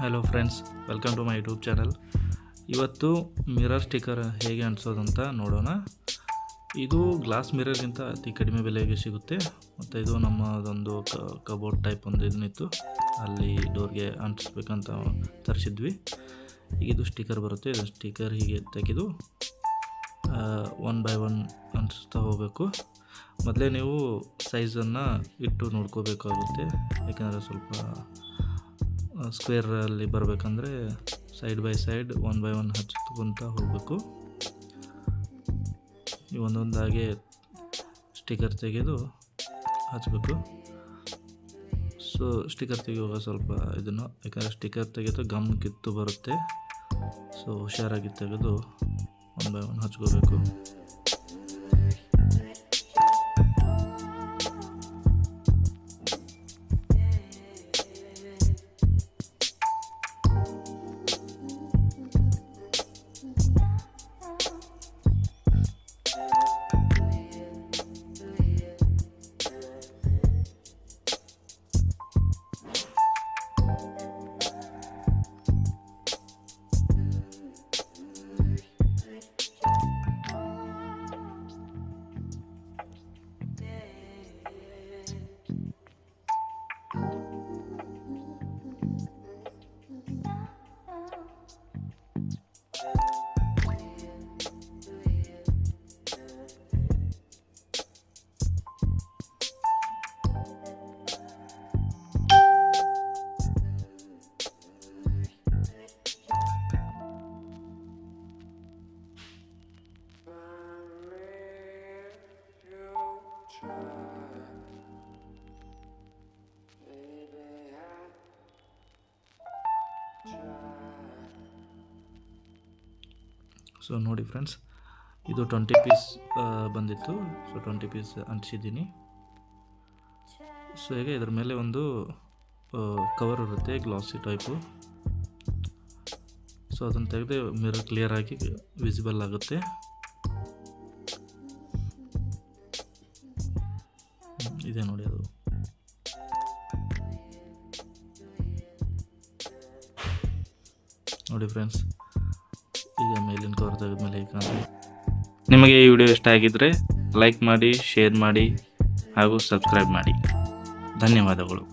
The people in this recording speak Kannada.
Hello friends, welcome to my YouTube channel. ಇವತ್ತು ಮಿರರ್ ಸ್ಟಿಕ್ಕರ್ ಹೇಗೆ ಅಂಟಿಸೋದಂತ ನೋಡೋಣ. ಇದು ಗ್ಲಾಸ್ ಮಿರರ್ಗಿಂತ ಅತಿ ಕಡಿಮೆ ಬೆಲೆಗೆ ಸಿಗುತ್ತೆ. ಮತ್ತು ಇದು ನಮ್ಮದೊಂದು ಕಬೋರ್ಡ್ ಟೈಪ್ ಒಂದು ಇದನ್ನಿತ್ತು, ಅಲ್ಲಿ ಡೋರ್ಗೆ ಅಂಟಿಸ್ಬೇಕಂತ ತರಿಸಿದ್ವಿ. ಈಗ ಇದು ಸ್ಟಿಕ್ಕರ್ ಬರುತ್ತೆ. ಇದು ಸ್ಟಿಕ್ಕರ್ ಹೀಗೆ ತೆಗೆದು 1 by 1 ಅಂಟಿಸ್ತಾ ಹೋಗಬೇಕು. ಮೊದಲೇ ನೀವು ಸೈಜನ್ನು ಇಟ್ಟು ನೋಡ್ಕೋಬೇಕಾಗುತ್ತೆ, ಯಾಕೆಂದರೆ ಸ್ವಲ್ಪ ಸ್ಕ್ವೇರಲ್ಲಿ ಬರಬೇಕಂದ್ರೆ ಸೈಡ್ ಬೈ ಸೈಡ್ 1 by 1 ಹಚ್ಕೊತ ಹೋಗಬೇಕು. ಒಂದೊಂದಾಗೆ ಸ್ಟಿಕ್ಕರ್ ತೆಗೆದು ಹಚ್ಚಬೇಕು. ಸೊ ಸ್ಟಿಕ್ಕರ್ ತೆಗೆಯುವಾಗ ಸ್ವಲ್ಪ ಇದನ್ನು, ಯಾಕಂದರೆ ಸ್ಟಿಕ್ಕರ್ ತೆಗೆದು ಗಮ್ ಕಿತ್ತು ಬರುತ್ತೆ. ಸೊ ಹುಷಾರಾಗಿ ತೆಗೆದು 1 by 1 ಹಚ್ಕೋಬೇಕು. ಸೊ ನೋಡಿ ಫ್ರೆಂಡ್ಸ್, ಇದು 20 ಪೀಸ್ ಬಂದಿತ್ತು. So 20 piece ಅಂಟಿಸಿದ್ದೀನಿ. ಸೊ ಹೇಗೆ ಇದರ ಮೇಲೆ ಒಂದು ಕವರ್ ಇರುತ್ತೆ, ಗ್ಲಾಸಿ ಟೈಪು. ಸೊ ಅದನ್ನು ತೆಗೆದು ಮಿರರ್ ಕ್ಲಿಯರಾಗಿ ವಿಸಿಬಲ್ ಆಗುತ್ತೆ. ಇದೆ ನೋಡಿ, ಅದು ನೋಡಿ ಫ್ರೆಂಡ್ಸ್. ಈಗ ಮೇಲಿನ ಕವರ್ ತೆಗೆದ್ಮೇಲೆ ಈಗ ನಿಮಗೆ ಈ ವಿಡಿಯೋ ಇಷ್ಟ ಆಗಿದ್ದರೆ ಲೈಕ್ ಮಾಡಿ, ಶೇರ್ ಮಾಡಿ ಹಾಗೂ ಸಬ್ಸ್ಕ್ರೈಬ್ ಮಾಡಿ. ಧನ್ಯವಾದಗಳು.